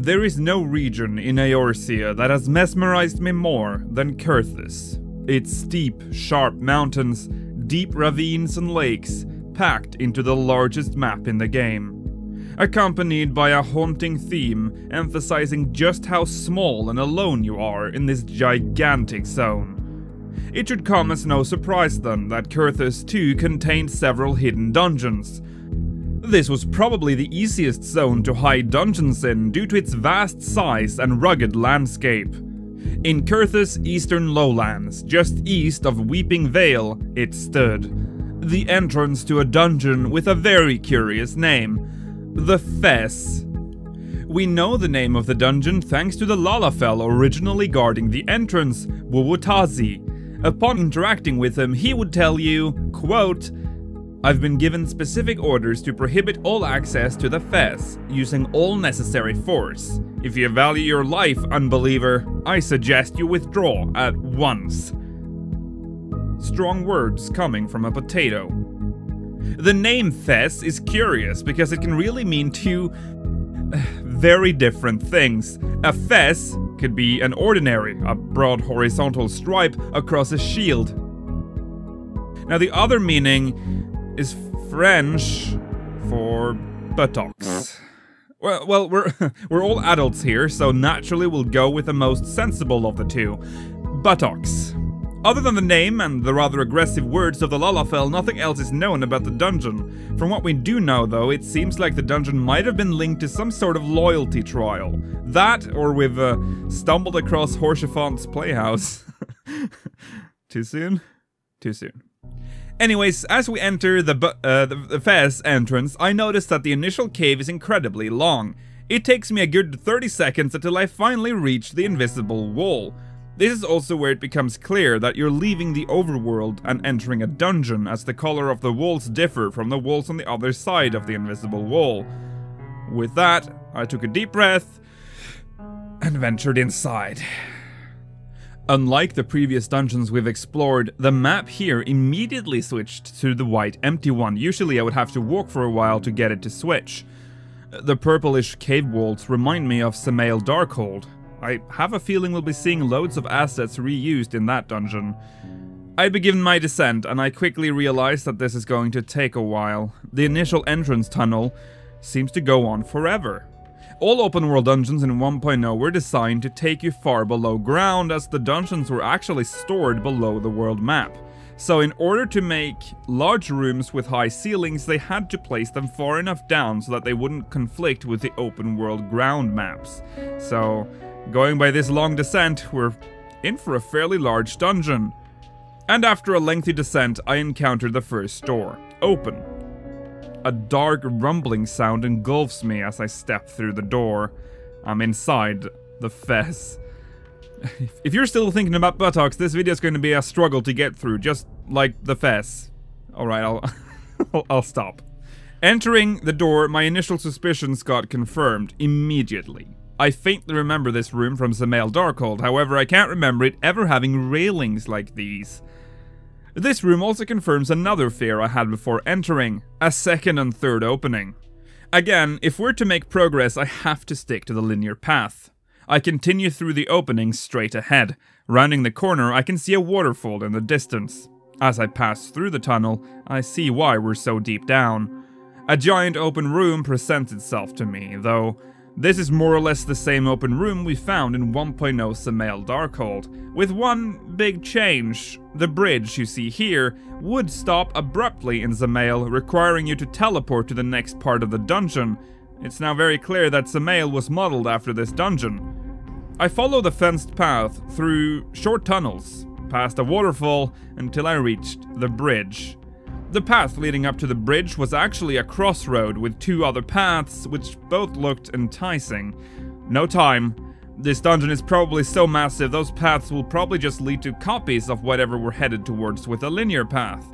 There is no region in Eorzea that has mesmerized me more than Kurthus. Its steep, sharp mountains, deep ravines and lakes, packed into the largest map in the game. Accompanied by a haunting theme emphasizing just how small and alone you are in this gigantic zone. It should come as no surprise then that Kurthus 2 contained several hidden dungeons. This was probably the easiest zone to hide dungeons in due to its vast size and rugged landscape. In Kurthus' eastern lowlands, just east of Weeping Vale, it stood. The entrance to a dungeon with a very curious name, the Fesse. We know the name of the dungeon thanks to the Lalafell originally guarding the entrance, Wuwutazi. Upon interacting with him, he would tell you, quote, "I've been given specific orders to prohibit all access to the Fesse, using all necessary force. If you value your life, unbeliever, I suggest you withdraw at once." Strong words coming from a potato. The name Fesse is curious because it can really mean two very different things. A fesse could be an ordinary, a broad horizontal stripe across a shield. Now the other meaning is French for buttocks. Well, we're all adults here, so naturally we'll go with the most sensible of the two. Buttocks. Other than the name and the rather aggressive words of the Lalafell, nothing else is known about the dungeon. From what we do know though, it seems like the dungeon might have been linked to some sort of loyalty trial. That, or we've stumbled across Horshafant's playhouse. Too soon? Too soon. Anyways, as we enter the Fesse entrance, I noticed that the initial cave is incredibly long. It takes me a good 30 seconds until I finally reach the invisible wall. This is also where it becomes clear that you're leaving the overworld and entering a dungeon, as the color of the walls differ from the walls on the other side of the invisible wall. With that, I took a deep breath and ventured inside. Unlike the previous dungeons we've explored, the map here immediately switched to the white empty one. Usually I would have to walk for a while to get it to switch. The purplish cave walls remind me of Samael Darkhold. I have a feeling we'll be seeing loads of assets reused in that dungeon. I begin my descent, and I quickly realize that this is going to take a while. The initial entrance tunnel seems to go on forever. All open world dungeons in 1.0 were designed to take you far below ground, as the dungeons were actually stored below the world map. So in order to make large rooms with high ceilings, they had to place them far enough down so that they wouldn't conflict with the open world ground maps. So going by this long descent, we're in for a fairly large dungeon. And after a lengthy descent, I encountered the first door. Open. A dark rumbling sound engulfs me as I step through the door. I'm inside the Fesse. If you're still thinking about buttocks, this video is going to be a struggle to get through, just like the Fesse. Alright, I'll stop. Entering the door, my initial suspicions got confirmed immediately. I faintly remember this room from Samael Darkhold, however I can't remember it ever having railings like these. This room also confirms another fear I had before entering, a second and third opening. Again, if we're to make progress, I have to stick to the linear path. I continue through the opening straight ahead. Rounding the corner, I can see a waterfall in the distance. As I pass through the tunnel, I see why we're so deep down. A giant open room presents itself to me, though this is more or less the same open room we found in 1.0 Samael Darkhold, with one big change. The bridge you see here would stop abruptly in Samael, requiring you to teleport to the next part of the dungeon. It's now very clear that Samael was modeled after this dungeon. I follow the fenced path through short tunnels, past a waterfall, until I reached the bridge. The path leading up to the bridge was actually a crossroad with two other paths, which both looked enticing. No time. This dungeon is probably so massive, those paths will probably just lead to copies of whatever we're headed towards with a linear path.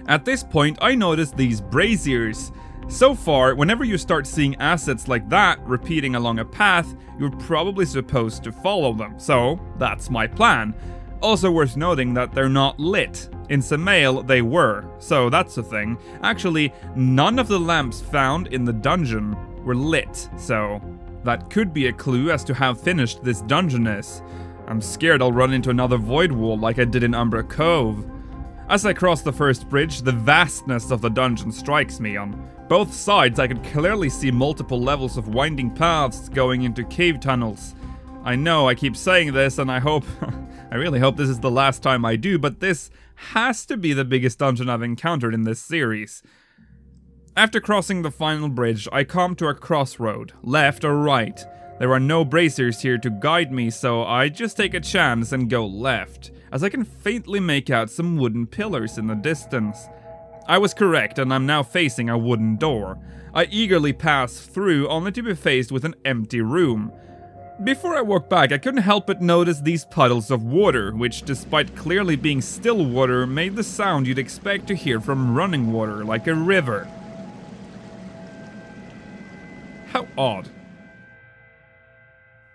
At this point, I noticed these braziers. So far, whenever you start seeing assets like that repeating along a path, you're probably supposed to follow them, so that's my plan. Also worth noting that they're not lit. In Samael, they were, so that's a thing. Actually, none of the lamps found in the dungeon were lit, so That could be a clue as to how finished this dungeon is. I'm scared I'll run into another void wall like I did in Umbra Cove. As I cross the first bridge, the vastness of the dungeon strikes me. On both sides I could clearly see multiple levels of winding paths going into cave tunnels. I know I keep saying this, and I really hope this is the last time I do, but this has to be the biggest dungeon I've encountered in this series. After crossing the final bridge, I come to a crossroad, left or right. There are no braziers here to guide me, so I just take a chance and go left, as I can faintly make out some wooden pillars in the distance. I was correct, and I'm now facing a wooden door. I eagerly pass through, only to be faced with an empty room. Before I walk back, I couldn't help but notice these puddles of water, which, despite clearly being still water, made the sound you'd expect to hear from running water, like a river. How odd.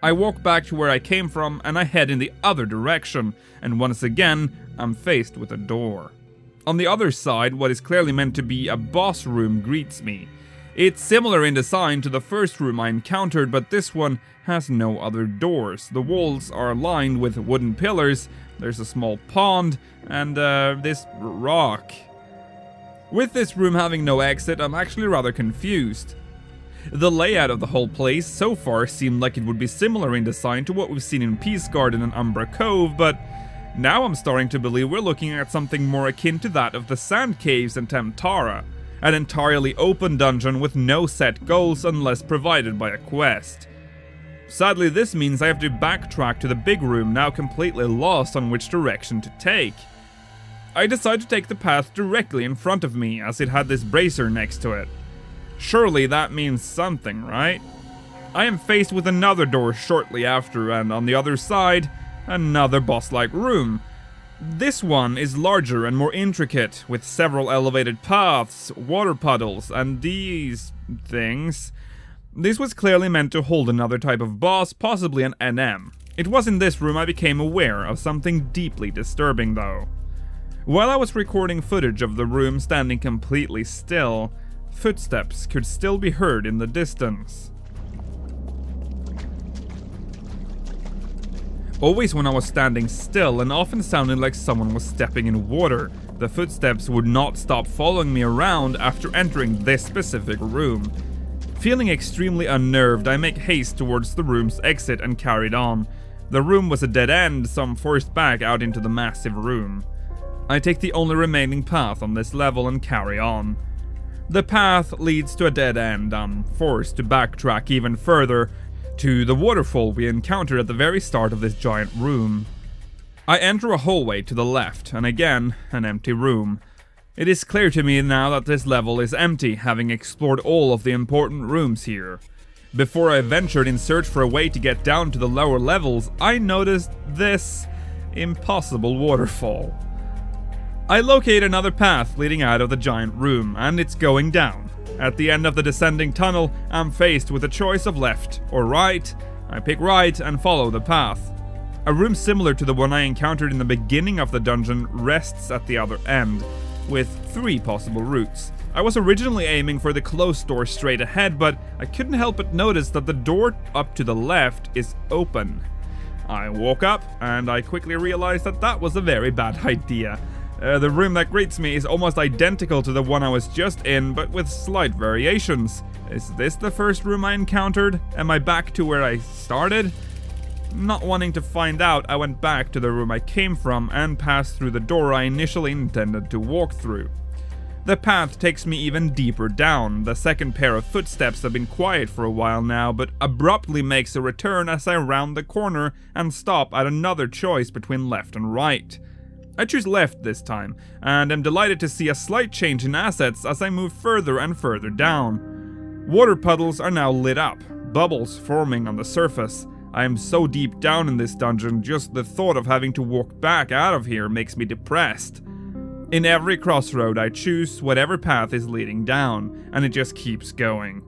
I walk back to where I came from, and I head in the other direction, and once again, I'm faced with a door. On the other side, what is clearly meant to be a boss room greets me. It's similar in design to the first room I encountered, but this one has no other doors. The walls are lined with wooden pillars, there's a small pond, and this rock. With this room having no exit, I'm actually rather confused. The layout of the whole place so far seemed like it would be similar in design to what we've seen in Peace Garden and Umbra Cove, but now I'm starting to believe we're looking at something more akin to that of the Sand Caves in Temtara, an entirely open dungeon with no set goals unless provided by a quest. Sadly, this means I have to backtrack to the big room, now completely lost on which direction to take. I decide to take the path directly in front of me, as it had this brazier next to it. Surely that means something, right? I am faced with another door shortly after, and on the other side, another boss-like room. This one is larger and more intricate, with several elevated paths, water puddles, and these things. This was clearly meant to hold another type of boss, possibly an NM. It was in this room I became aware of something deeply disturbing, though. While I was recording footage of the room standing completely still, footsteps could still be heard in the distance. Always when I was standing still, and often sounded like someone was stepping in water, the footsteps would not stop following me around after entering this specific room. Feeling extremely unnerved, I make haste towards the room's exit and carried on. The room was a dead end, so I'm forced back out into the massive room. I take the only remaining path on this level and carry on. The path leads to a dead end. I'm forced to backtrack even further to the waterfall we encountered at the very start of this giant room. I enter a hallway to the left, and again, an empty room. It is clear to me now that this level is empty, having explored all of the important rooms here. Before I ventured in search for a way to get down to the lower levels, I noticed this impossible waterfall. I locate another path leading out of the giant room, and it's going down. At the end of the descending tunnel, I'm faced with a choice of left or right. I pick right and follow the path. A room similar to the one I encountered in the beginning of the dungeon rests at the other end, with 3 possible routes. I was originally aiming for the closed door straight ahead, but I couldn't help but notice that the door up to the left is open. I walk up, and I quickly realize that that was a very bad idea. The room that greets me is almost identical to the one I was just in, but with slight variations. Is this the first room I encountered? Am I back to where I started? Not wanting to find out, I went back to the room I came from and passed through the door I initially intended to walk through. The path takes me even deeper down. The second pair of footsteps have been quiet for a while now, but abruptly makes a return as I round the corner and stop at another choice between left and right. I choose left this time, and am delighted to see a slight change in assets as I move further and further down. Water puddles are now lit up, bubbles forming on the surface. I am so deep down in this dungeon, just the thought of having to walk back out of here makes me depressed. In every crossroad I choose whatever path is leading down, and it just keeps going.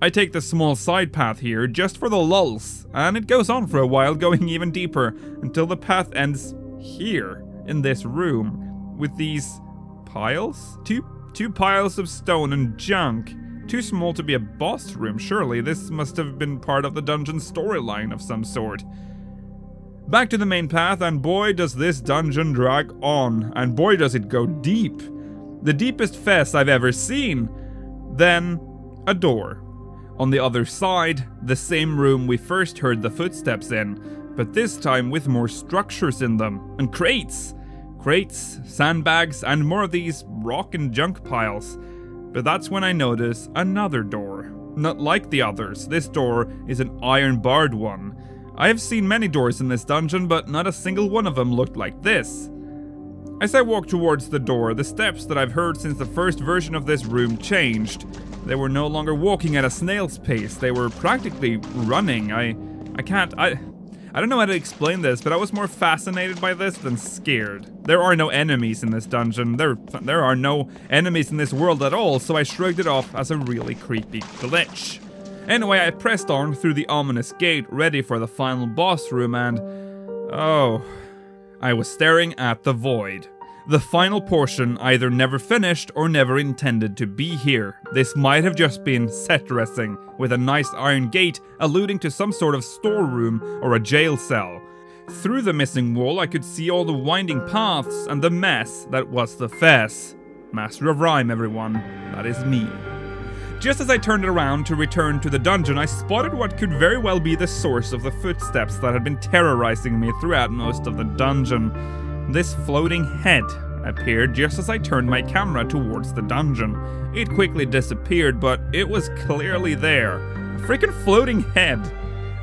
I take the small side path here just for the lulz, and it goes on for a while, going even deeper, until the path ends here, in this room, with these piles? Two piles of stone and junk, too small to be a boss room, surely. This must have been part of the dungeon storyline of some sort. Back to the main path, and boy does this dungeon drag on, and boy does it go deep. The deepest Fesse I've ever seen. Then, a door. On the other side, the same room we first heard the footsteps in, but this time with more structures in them, and crates. Crates, sandbags, and more of these rock and junk piles. But that's when I notice another door. Not like the others, this door is an iron-barred one. I have seen many doors in this dungeon, but not a single one of them looked like this. As I walked towards the door, the steps that I've heard since the first version of this room changed. They were no longer walking at a snail's pace, they were practically running. I don't know how to explain this, but I was more fascinated by this than scared. There are no enemies in this dungeon, there are no enemies in this world at all, so I shrugged it off as a really creepy glitch. Anyway, I pressed on through the ominous gate, ready for the final boss room, and oh, I was staring at the void. The final portion either never finished or never intended to be here. This might have just been set dressing, with a nice iron gate alluding to some sort of storeroom or a jail cell. Through the missing wall I could see all the winding paths and the mess that was the Fesse. Master of Rhyme, everyone. That is me. Just as I turned around to return to the dungeon, I spotted what could very well be the source of the footsteps that had been terrorizing me throughout most of the dungeon. This floating head appeared just as I turned my camera towards the dungeon. It quickly disappeared, but it was clearly there. A freaking floating head.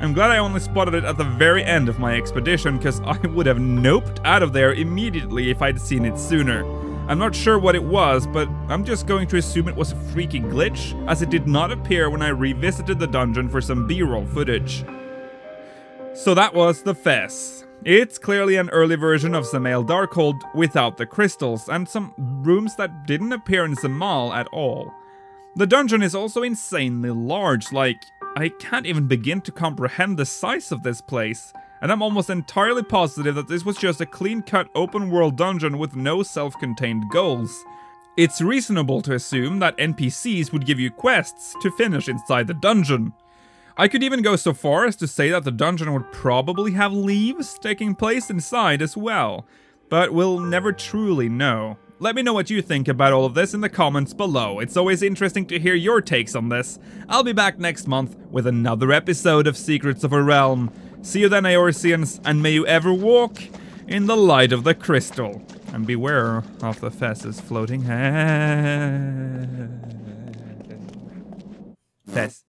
I'm glad I only spotted it at the very end of my expedition, because I would have noped out of there immediately if I'd seen it sooner. I'm not sure what it was, but I'm just going to assume it was a freaky glitch, as it did not appear when I revisited the dungeon for some B-roll footage. So that was the Fesse. It's clearly an early version of Samael Darkhold without the crystals, and some rooms that didn't appear in Samael at all. The dungeon is also insanely large, like, I can't even begin to comprehend the size of this place. And I'm almost entirely positive that this was just a clean-cut open-world dungeon with no self-contained goals. It's reasonable to assume that NPCs would give you quests to finish inside the dungeon. I could even go so far as to say that the dungeon would probably have leaves taking place inside as well, but we'll never truly know. Let me know what you think about all of this in the comments below. It's always interesting to hear your takes on this. I'll be back next month with another episode of Secrets of a Realm. See you then, Eorzeans, and may you ever walk in the light of the crystal. And beware of the Fesse's floating head. Fesse.